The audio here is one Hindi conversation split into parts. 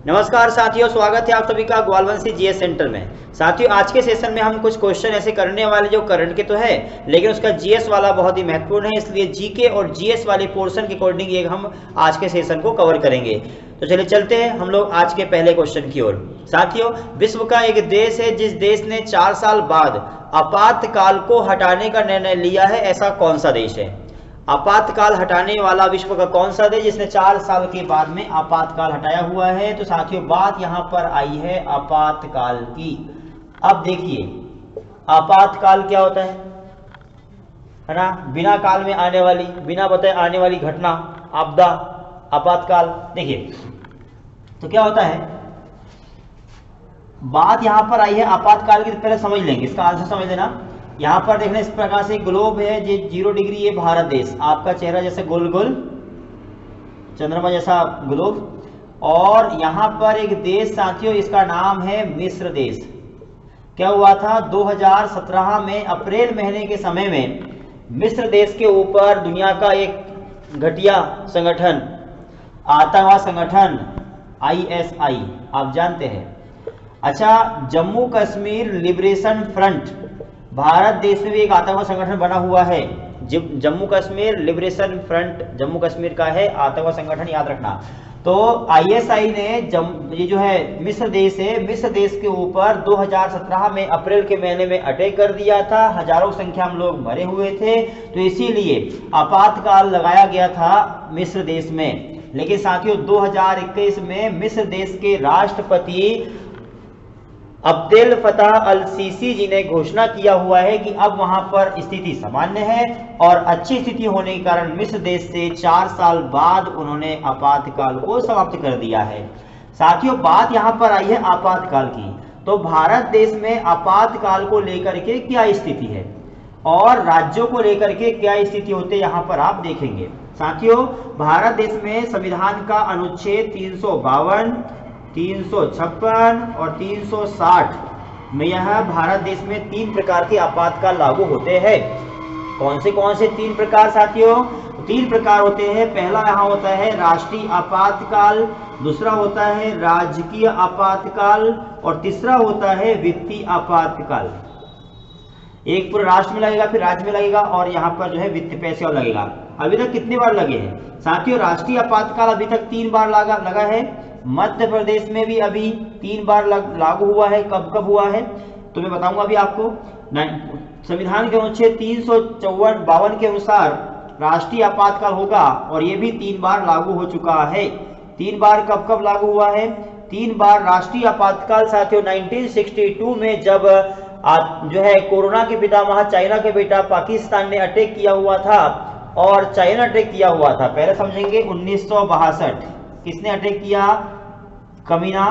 नमस्कार साथियों, स्वागत है आप सभी का ग्वालवंशी जीएस सेंटर में। साथियों, आज के सेशन में हम कुछ क्वेश्चन ऐसे करने वाले जो करंट के तो है, लेकिन उसका जीएस वाला बहुत ही महत्वपूर्ण है, इसलिए जीके और जीएस वाले पोर्शन के अकॉर्डिंग एक हम आज के सेशन को कवर करेंगे। तो चलिए चलते हैं हम लोग आज के पहले क्वेश्चन की ओर। साथियों, विश्व का एक देश है जिस देश ने 4 साल बाद आपातकाल को हटाने का निर्णय लिया है, ऐसा कौन सा देश है? आपातकाल हटाने वाला विश्व का कौन सा देश जिसने 4 साल के बाद में आपातकाल हटाया हुआ है? तो साथियों, बात यहां पर आई है आपातकाल की। अब देखिए, आपातकाल क्या होता है ना? बिना काल में आने वाली, बिना बताए आने वाली घटना, आपदा, आपातकाल। देखिए तो क्या होता है, बात यहां पर आई है आपातकाल की। तो पहले समझ लेंगे, इसका आंसर समझ लेना। यहां पर देखना, इस प्रकार से ग्लोब है, ये 0 डिग्री, ये भारत देश, आपका चेहरा जैसे गोल गोल चंद्रमा जैसा ग्लोब, और यहां पर एक देश साथियों, इसका नाम है मिस्र देश। क्या हुआ था 2017 में अप्रैल महीने के समय में मिस्र देश के ऊपर दुनिया का एक घटिया संगठन, आतंकवाद संगठन ISI, आप जानते हैं। अच्छा, जम्मू कश्मीर लिबरेशन फ्रंट, भारत देश में भी एक आतंकवाद संगठन बना हुआ है। जम्मू कश्मीर लिबरेशन फ्रंट जम्मू कश्मीर का है, आतंकवाद संगठन, याद रखना। तो ISI ने ये जो है मिस्र देश है, मिस्र देश के ऊपर 2017 में अप्रैल के महीने में अटैक कर दिया था। हजारों की संख्या में लोग मरे हुए थे, तो इसीलिए आपातकाल लगाया गया था मिस्र देश में। लेकिन साथियों, 2021 में मिस्र देश के राष्ट्रपति अब्देल फताह अल सीसी जी ने घोषणा किया हुआ है कि अब वहां पर स्थिति सामान्य है, और अच्छी स्थिति होने के कारण मिस्र देश से 4 साल बाद उन्होंने आपातकाल को समाप्त कर दिया है। साथियों, बात यहां पर आई है आपातकाल की। तो भारत देश में आपातकाल को लेकर के क्या स्थिति है और राज्यों को लेकर के क्या स्थिति होती है, यहां पर आप देखेंगे। साथियों, भारत देश में संविधान का अनुच्छेद 352, 356 और 360 में यह भारत देश में 3 प्रकार के आपातकाल लागू होते हैं। कौन से 3 प्रकार साथियों? 3 प्रकार होते हैं। पहला यहाँ होता है राष्ट्रीय आपातकाल, दूसरा होता है राजकीय आपातकाल, और तीसरा होता है वित्तीय आपातकाल। एक पूरे राष्ट्र में लगेगा, फिर राज्य में लगेगा, और यहाँ पर जो है वित्त पैसे और लगेगा। अभी तक कितनी बार लगे हैं साथियों? राष्ट्रीय आपातकाल अभी तक 3 बार लगा है। मध्य प्रदेश में भी अभी 3 बार लागू हुआ है। कब कब हुआ है तो मैं बताऊंगा अभी आपको। संविधान के अनुच्छेद 352 के अनुसार राष्ट्रीय आपातकाल होगा, और ये भी 3 बार लागू हो चुका है। 3 बार कब कब लागू हुआ है? 3 बार राष्ट्रीय आपातकाल साथियों 1962 में, जब जो है कोरोना के पितामह चाइना के बेटा पाकिस्तान ने अटैक किया हुआ था, और चाइना अटैक किया हुआ था। पहले समझेंगे 1962 किसने अटैक किया? कमीना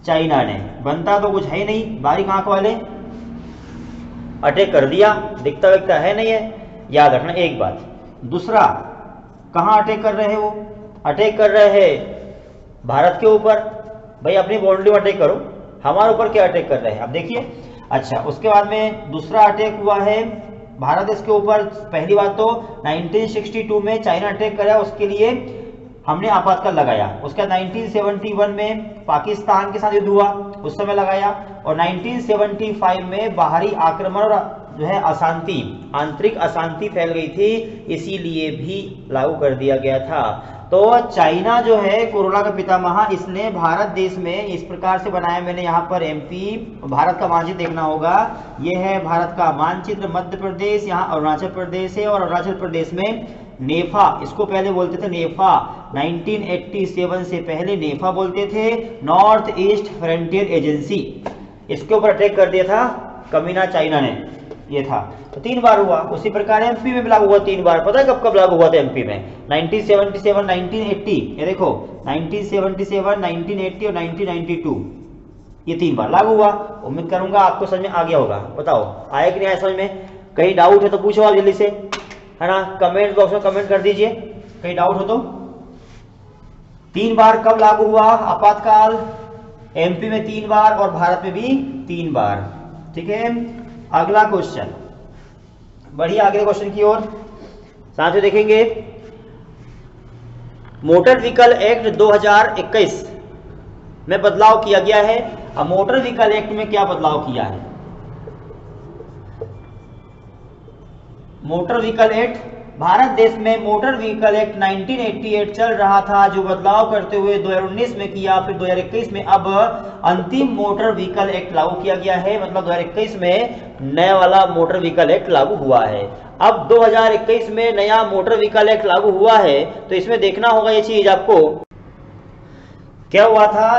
चाइना ने। बनता तो कुछ है ही नहीं, बारीक आंख वाले, अटैक कर दिया, दिखता विखता है नहीं है, याद रखना एक बात। दूसरा, कहां अटैक कर रहे हैं? वो अटैक कर रहे हैं भारत के ऊपर। भाई अपनी बाउंड्री में अटैक करो, हमारे ऊपर क्या अटैक कर रहे हैं? अब देखिए। अच्छा, उसके बाद में दूसरा अटैक हुआ है भारत देश के ऊपर। पहली बात तो 1962 में चाइना अटैक करा, उसके लिए हमने आपातकाल लगाया। उसका 1971 में पाकिस्तान के साथ युद्ध हुआ, उस समय लगाया, और 1975 में बाहरी आक्रमण और जो है अशांति, आंतरिक अशांति फैल गई थी, इसीलिए भी लागू कर दिया गया था। तो चाइना जो है कोरोना का पितामह, इसने भारत देश में इस प्रकार से बनाया। मैंने यहाँ पर MP, भारत का मानचित्र देखना होगा। ये है भारत का मानचित्र, मध्य प्रदेश, यहाँ अरुणाचल प्रदेश है, और अरुणाचल प्रदेश में नेफा, इसको पहले बोलते थे नेफा। 1987 से पहले नेफा बोलते थे, नॉर्थ ईस्ट फ्रंटियर एजेंसी। इसके ऊपर अटैक कर दिया था कमीना चाइना ने, ये था। तो 3 बार हुआ। उसी प्रकार MP में भी लागू हुआ 3 बार। पता है कब कब लागू हुआ था MP में? 1977, 1980, ये देखो 1977, 1980 और 1992, ये 3 बार लागू हुआ। उम्मीद करूंगा आपको समझ में आ गया होगा। बताओ आया कि नहीं आया समझ में? कहीं डाउट है तो पूछो आप जल्दी से, है ना? कमेंट बॉक्स में कमेंट कर दीजिए कहीं डाउट हो तो। 3 बार कब लागू हुआ आपातकाल? MP में 3 बार और भारत में भी 3 बार। ठीक है, अगला क्वेश्चन, बढ़िए अगले क्वेश्चन की ओर साथियों देखेंगे। मोटर व्हीकल एक्ट 2021 में बदलाव किया गया है। अब मोटर व्हीकल एक्ट में क्या बदलाव किया है? मोटर व्हीकल एक्ट, भारत देश में मोटर व्हीकल एक्ट 1988 चल रहा था, जो बदलाव करते हुए 2019 में किया, फिर 2021 में अब अंतिम मोटर व्हीकल एक्ट लागू किया गया है। मतलब 2021 में नया वाला मोटर व्हीकल एक्ट लागू हुआ है। अब 2021 में नया मोटर व्हीकल एक्ट लागू हुआ है, तो इसमें देखना होगा ये चीज आपको, क्या हुआ था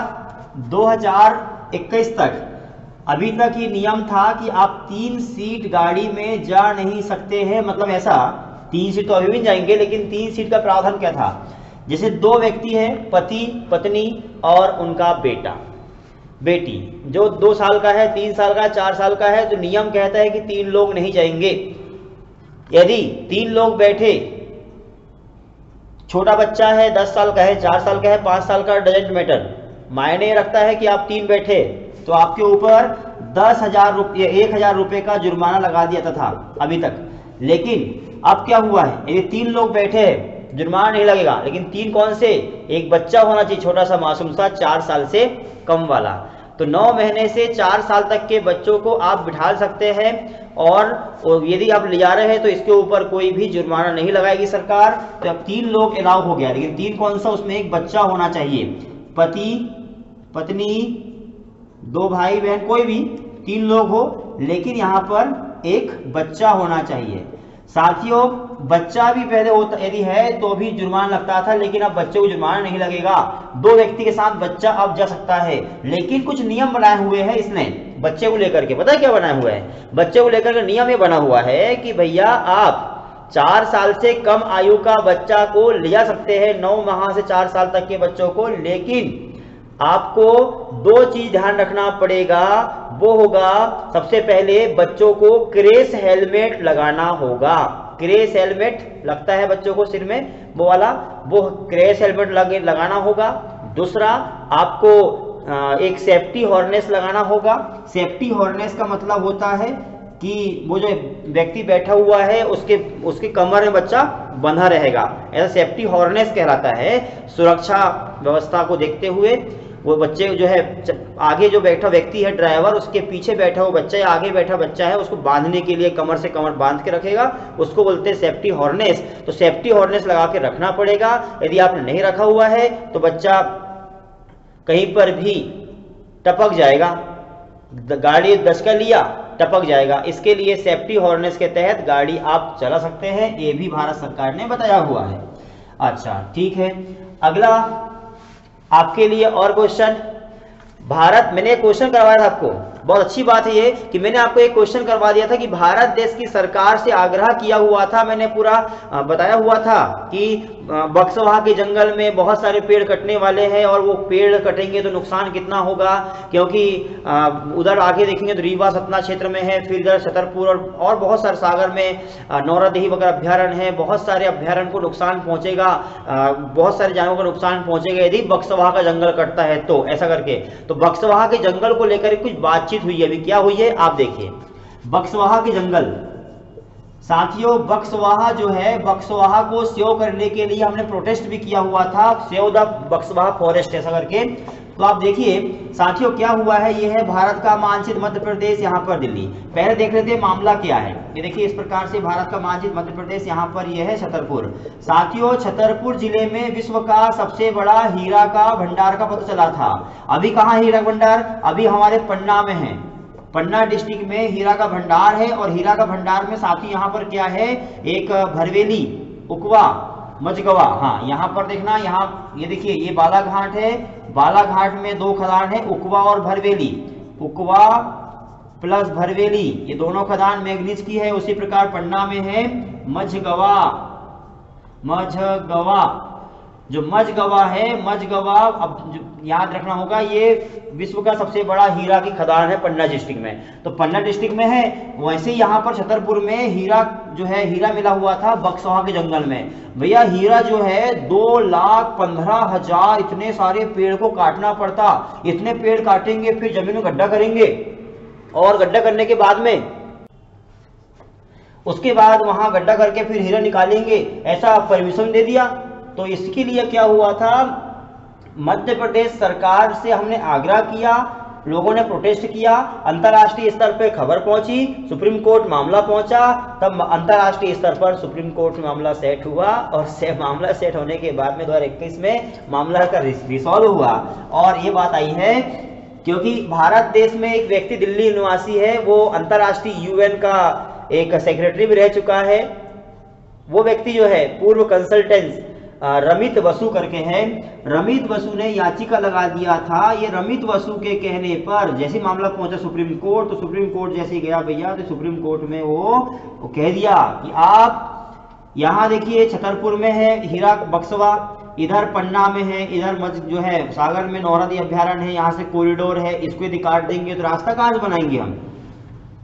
2021 तक। अभी तक ये नियम था कि आप 3 सीट गाड़ी में जा नहीं सकते हैं। मतलब ऐसा 3 सीट तो अभी भी जाएंगे, लेकिन 3 सीट का प्रावधान क्या था? जैसे 2 व्यक्ति हैं, पति पत्नी और उनका बेटा बेटी, जो 2 साल का है, 3 साल का है, 4 साल का है, तो नियम कहता है कि 3 लोग नहीं जाएंगे। यदि 3 लोग बैठे, छोटा बच्चा है, 10 साल का है, 4 साल का है, 5 साल का, डजेंट मैटर, मायने रखता है कि आप 3 बैठे तो आपके ऊपर 10,000 रुपये 1,000 रुपये का जुर्माना लगा दिया था अभी तक। लेकिन अब क्या हुआ है, यदि 3 लोग बैठे हैं जुर्माना नहीं लगेगा, लेकिन 3 कौन से? एक बच्चा होना चाहिए, छोटा सा मासूम सा, 4 साल से कम वाला। तो 9 महीने से 4 साल तक के बच्चों को आप बिठा सकते हैं, और यदि आप ले जा रहे हैं तो इसके ऊपर कोई भी जुर्माना नहीं लगाएगी सरकार। तो अब 3 लोग अलाउ हो गया, लेकिन 3 कौन सा? उसमें एक बच्चा होना चाहिए, पति पत्नी, 2 भाई बहन, कोई भी 3 लोग हो, लेकिन यहाँ पर एक बच्चा होना चाहिए। साथियों, बच्चा भी पहले होता यदि है तो भी जुर्माना लगता था, लेकिन अब बच्चे को जुर्माना नहीं लगेगा। 2 व्यक्ति के साथ बच्चा अब जा सकता है, लेकिन कुछ नियम बनाए हुए हैं इसने बच्चे को लेकर के। पता है क्या बनाया हुआ है? बच्चे को लेकर के नियम ये बना हुआ है कि भैया आप 4 साल से कम आयु का बच्चा को ले जा सकते हैं, 9 माह से 4 साल तक के बच्चों को, लेकिन आपको 2 चीज ध्यान रखना पड़ेगा। वो होगा, सबसे पहले बच्चों को क्रेश हेलमेट लगाना होगा। क्रेश हेलमेट लगता है बच्चों को सिर में, वो वाला, वो क्रेश हेलमेट लगाना होगा। दूसरा, आपको एक सेफ्टी हार्नेस लगाना होगा। सेफ्टी हार्नेस का मतलब होता है कि वो जो व्यक्ति बैठा हुआ है उसके कमर में बच्चा बंधा रहेगा, ऐसा सेफ्टी हार्नेस कहलाता है। सुरक्षा व्यवस्था को देखते हुए वो बच्चे जो है, आगे जो बैठा व्यक्ति है ड्राइवर, उसके पीछे बैठा हुआ बच्चा या आगे बैठा बच्चा है, उसको बांधने के लिए कमर से कमर बांध के रखेगा, उसको बोलते हैं सेफ्टी हार्नेस। तो सेफ्टी हार्नेस लगा के रखना पड़ेगा। यदि आपने नहीं रखा हुआ है तो बच्चा कहीं पर भी टपक जाएगा, गाड़ी दचका लिया टपक जाएगा। इसके लिए सेफ्टी हार्नेस के तहत गाड़ी आप चला सकते हैं, ये भी भारत सरकार ने बताया हुआ है। अच्छा, ठीक है। अगला आपके लिए और क्वेश्चन, भारत, मैंने एक क्वेश्चन करवाया था आपको, बहुत अच्छी बात है ये कि मैंने आपको एक क्वेश्चन करवा दिया था कि भारत देश की सरकार से आग्रह किया हुआ था, मैंने पूरा बताया हुआ था कि बक्सवाहा के जंगल में बहुत सारे पेड़ कटने वाले हैं, और वो पेड़ कटेंगे तो नुकसान कितना होगा, क्योंकि उधर आगे देखेंगे तो रीवा सतना क्षेत्र में है, फिर इधर छतरपुर और बहुत सारे सागर में नौरादेही वगैरह अभ्यारण्य है, बहुत सारे अभ्यारण्य को नुकसान पहुंचेगा, बहुत सारे जानवरों को नुकसान पहुंचेगा यदि बक्सवाहा का जंगल कटता है तो, ऐसा करके। तो बक्सवाहा के जंगल को लेकर कुछ बातचीत हुई है। अभी क्या हुई है आप देखिए, बक्सवाहा के जंगल, साथियों बक्सवाहा जो है, बक्सवाहा को सेव करने के लिए हमने प्रोटेस्ट भी किया हुआ था, सेव द बक्सवाहा फॉरेस्ट ऐसा करके। तो आप देखिए साथियों क्या हुआ है, ये है भारत का मानचित्र, मध्य प्रदेश, यहाँ पर दिल्ली। पहले देख लेते हैं मामला क्या है। ये देखिए इस प्रकार से भारत का मानचित्र, मध्य प्रदेश, यहाँ पर ये है छतरपुर। साथियों छतरपुर जिले में विश्व का सबसे बड़ा हीरा का भंडार का पता चला था। अभी कहाँ हीरा भंडार? अभी हमारे पन्ना में है, पन्ना डिस्ट्रिक्ट में हीरा का भंडार है। और हीरा का भंडार में साथी यहाँ पर क्या है, एक भरवेली, उकवा, मझगवा। हाँ, यहाँ पर देखना, यहाँ ये देखिए ये बालाघाट है, बालाघाट में 2 खदान है, उकवा और भरवेली। उकवा प्लस भरवेली, ये दोनों खदान मैग्नीज की है। उसी प्रकार पन्ना में है मझगवा, मझगवा, जो मझगवा है, मझगवा, अब याद रखना होगा ये विश्व का सबसे बड़ा हीरा की खदान है पन्ना डिस्ट्रिक्ट में। तो पन्ना डिस्ट्रिक्ट में है, वैसे यहाँ पर छतरपुर में हीरा जो है, हीरा मिला हुआ था बक्सवाहा के जंगल में। भैया हीरा जो है 2,15,000, इतने सारे पेड़ को काटना पड़ता। इतने पेड़ काटेंगे फिर जमीन में गड्ढा करेंगे, और गड्ढा करने के बाद में उसके बाद वहां गड्ढा करके फिर हीरा निकालेंगे, ऐसा परमिशन दे दिया। तो इसके लिए क्या हुआ था, मध्य प्रदेश सरकार से हमने आग्रह किया, लोगों ने प्रोटेस्ट किया, अंतर्राष्ट्रीय स्तर पर खबर पहुंची, सुप्रीम कोर्ट मामला पहुंचा, तब अंतर्राष्ट्रीय स्तर पर सुप्रीम कोर्ट में मामला सेट हुआ और मामला सेट होने के बाद में 2021 में मामला का रिसॉल्व हुआ। और ये बात आई है क्योंकि भारत देश में एक व्यक्ति दिल्ली निवासी है, वो अंतर्राष्ट्रीय यूएन का एक सेक्रेटरी भी रह चुका है। वो व्यक्ति जो है पूर्व कंसल्टेंट रमित बसु करके हैं। रमित बसु ने याचिका लगा दिया था। ये रमित बसु के कहने पर जैसे मामला पहुंचा सुप्रीम कोर्ट, तो सुप्रीम कोर्ट जैसे गया भैया, तो सुप्रीम कोर्ट में वो कह दिया कि आप यहाँ देखिए छतरपुर में है हीरा बक्सवा, इधर पन्ना में है, इधर जो है सागर में नौरदी अभ्यारण्य है, यहाँ से कॉरिडोर है, इसको यदि काट देंगे तो रास्ता कहाँ से बनाएंगे हम,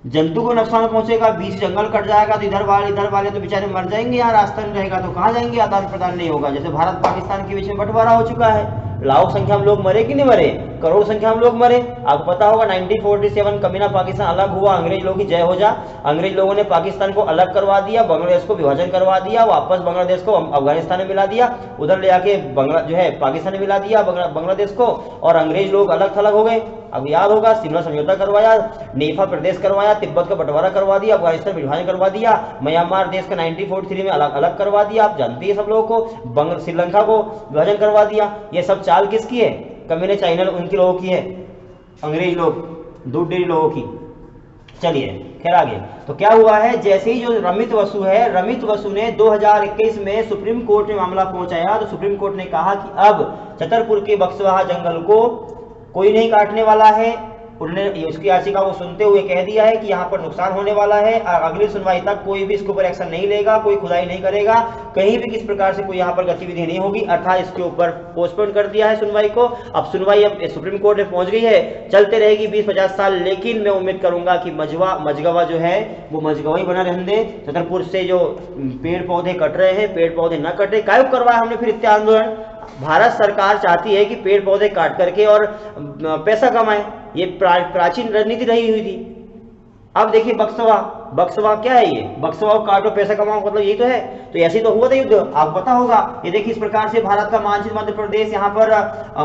जंतु को नुकसान पहुंचेगा, बीच जंगल कट जाएगा तो इधर वाले तो बेचारे मर जाएंगे, यहाँ रास्ता नहीं रहेगा तो कहाँ जाएंगे, आदान प्रदान नहीं होगा। जैसे भारत पाकिस्तान के बीच में बंटवारा हो चुका है, लाखों संख्या में लोग मरे कि नहीं मरे, करोड़ संख्या में लोग मरे। आपको पता होगा 1947 कमीना पाकिस्तान अलग हुआ, अंग्रेज लोगों की जय हो जा, अंग्रेज लोगों ने पाकिस्तान को अलग करवा दिया, बांग्लादेश को विभाजन करवा दिया, वापस बांग्लादेश को अफगानिस्तान में मिला दिया, उधर ले आके जो है पाकिस्तान में मिला दिया बांग्लादेश को, और अंग्रेज लोग अलग थलग हो गए। अब याद होगा सिमला समझौता करवाया, नेफा प्रदेश करवाया, तिब्बत का बंटवारा करवा दिया, अफगानिस्तान विभाजन करवा दिया, म्यांमार देश का 1943 में अलग अलग करवा दिया। आप जानते हैं सब लोगों को, श्रीलंका को विभाजन करवा दिया। ये सब चाल किसकी है? कम्युनिस्ट चाइना उनके लोगों की है, अंग्रेज लोग, दूध डेरी लोगों की। चलिए खैर आगे तो क्या हुआ है, जैसे ही जो रमित बसु है, रमित बसु ने 2021 में सुप्रीम कोर्ट में मामला पहुंचाया, तो सुप्रीम कोर्ट ने कहा कि अब छतरपुर के बक्सवाहा जंगल को कोई नहीं काटने वाला है। उन्होंने उसकी याचिका को सुनते हुए कह दिया है कि यहाँ पर नुकसान होने वाला है, अगली सुनवाई तक कोई भी इसके ऊपर एक्शन नहीं लेगा, कोई खुदाई नहीं करेगा, कहीं भी किस प्रकार से कोई यहाँ पर गतिविधि नहीं होगी, अर्थात इसके ऊपर पोस्टपोन कर दिया है सुनवाई को। अब सुनवाई अब सुप्रीम कोर्ट में पहुंच गई है, चलते रहेगी 20-50 साल, लेकिन मैं उम्मीद करूंगा कि मझगवा जो है वो मझगवा ही बना रहने दे। छतरपुर से जो पेड़ पौधे कट रहे हैं, पेड़ पौधे न कटे, काहे करवाया हमने फिर इत्या आंदोलन? भारत सरकार चाहती है कि पेड़ पौधे काट करके और पैसा कमाए, ये प्राचीन रणनीति रही हुई थी। अब देखिए बक्सवा क्या है, ये बक्सवा काटो पैसा कमाओ, मतलब यही तो है। तो ऐसे तो हुआ था युद्ध, आपको पता होगा। ये देखिए इस प्रकार से भारत का मानचित्र, मध्य प्रदेश, यहाँ पर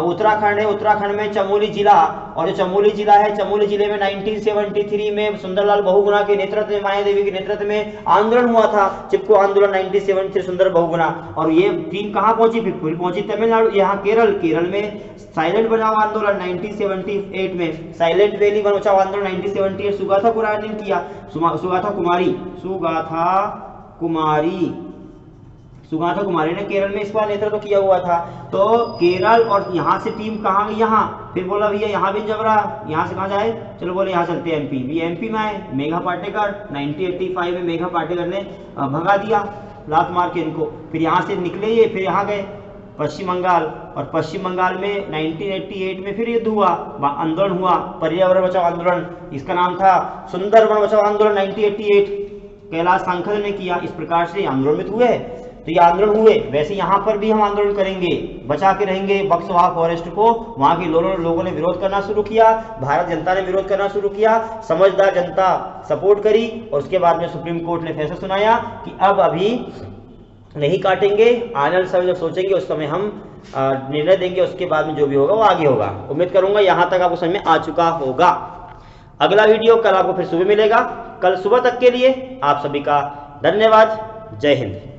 उत्तराखंड है, उत्तराखंड में चमोली जिला, और जो चमोली जिला है, चमोली जिले में 1973 में सुंदरलाल बहुगुणा के नेतृत्व में, माया देवी के नेतृत्व में आंदोलन हुआ था, चिपको आंदोलन 1973, सुंदर बहुगुणा। और ये टीम कहाँ पहुंची, फिर पहुंची तमिलनाडु, यहाँ केरल में साइलेंट बचाओ आंदोलन 1978 में, साइलेंट वैली बचाओ आंदोलन 1978 सुगाथा कुमारी ने किया, सुगाथा कुमारी ने केरल में इसका नेतृत्व किया हुआ था। तो केरल, और यहाँ से टीम कहाँ गई, यहाँ, फिर बोला भैया यहाँ भी जबरा, यहाँ से कहाँ जाए, चलो बोले यहाँ चलते एमपी, भी एमपी में आए मेघा पाटेकर, 1985 में मेघा पाटेकर ने भगा दिया लात मार के इनको। फिर यहाँ से निकले ये, फिर यहाँ गए पश्चिम बंगाल, और पश्चिम बंगाल में 1988 में फिर युद्ध हुआ, आंदोलन हुआ, पर्यावरण बचाओ आंदोलन, इसका नाम था सुंदरवन बचाओ आंदोलन 1988, कैलाश सांखल ने किया। इस प्रकार से आंदोलन हुए, तो ये आंदोलन हुए। वैसे यहाँ पर भी हम आंदोलन करेंगे, बचा के रहेंगे बक्सवाहा फॉरेस्ट को। वहाँ के लोगों ने विरोध करना शुरू किया, भारत जनता ने विरोध करना शुरू किया, समझदार जनता सपोर्ट करी, और उसके बाद में सुप्रीम कोर्ट ने फैसला सुनाया कि अब अभी नहीं काटेंगे, आने वाले समय जब सोचेंगे उस समय हम निर्णय देंगे, उसके बाद में जो भी होगा वो आगे होगा। उम्मीद करूंगा यहाँ तक आपको समझ में आ चुका होगा। अगला वीडियो कल आपको फिर सुबह मिलेगा, कल सुबह तक के लिए आप सभी का धन्यवाद। जय हिंद।